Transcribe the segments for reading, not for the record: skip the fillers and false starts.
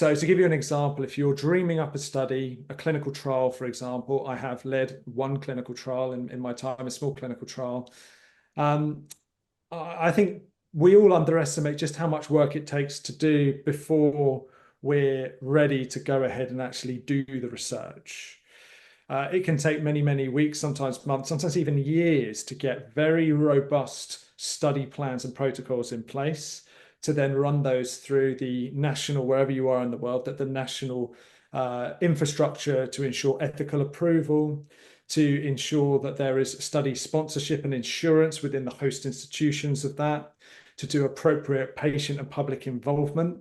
So to give you an example, if you're dreaming up a study, a clinical trial, for example, I have led one clinical trial in my time, a small clinical trial. I think we all underestimate just how much work it takes to do before we're ready to go ahead and actually do the research. It can take many, many weeks, sometimes months, sometimes even years to get very robust study plans and protocols in place to then run those through the national, wherever you are in the world, that the national infrastructure to ensure ethical approval, to ensure that there is study sponsorship and insurance within the host institutions of that, to do appropriate patient and public involvement,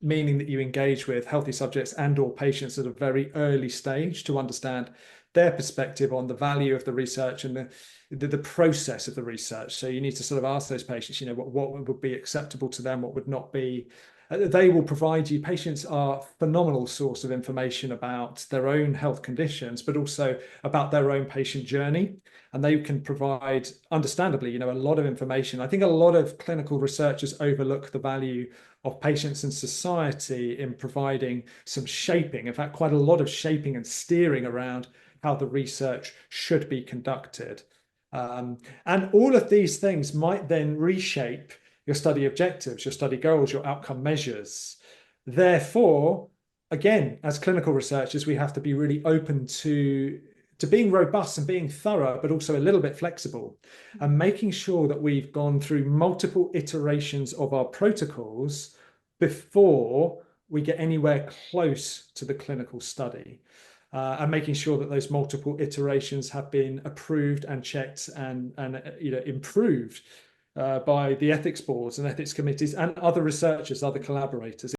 meaning that you engage with healthy subjects and or patients at a very early stage to understand their perspective on the value of the research and the process of the research. So you need to sort of ask those patients, what would be acceptable to them, what would not be. They will provide you, patients are a phenomenal source of information about their own health conditions, but also about their own patient journey. And they can provide, understandably, a lot of information. I think a lot of clinical researchers overlook the value of patients and society in providing some shaping, in fact, quite a lot of shaping and steering around how the research should be conducted. And all of these things might then reshape your study objectives, your study goals, your outcome measures. Therefore, again, as clinical researchers, we have to be really open to being robust and being thorough, but also a little bit flexible, and making sure that we've gone through multiple iterations of our protocols before we get anywhere close to the clinical study. And making sure that those multiple iterations have been approved and checked and improved by the ethics boards and ethics committees and other researchers, other collaborators.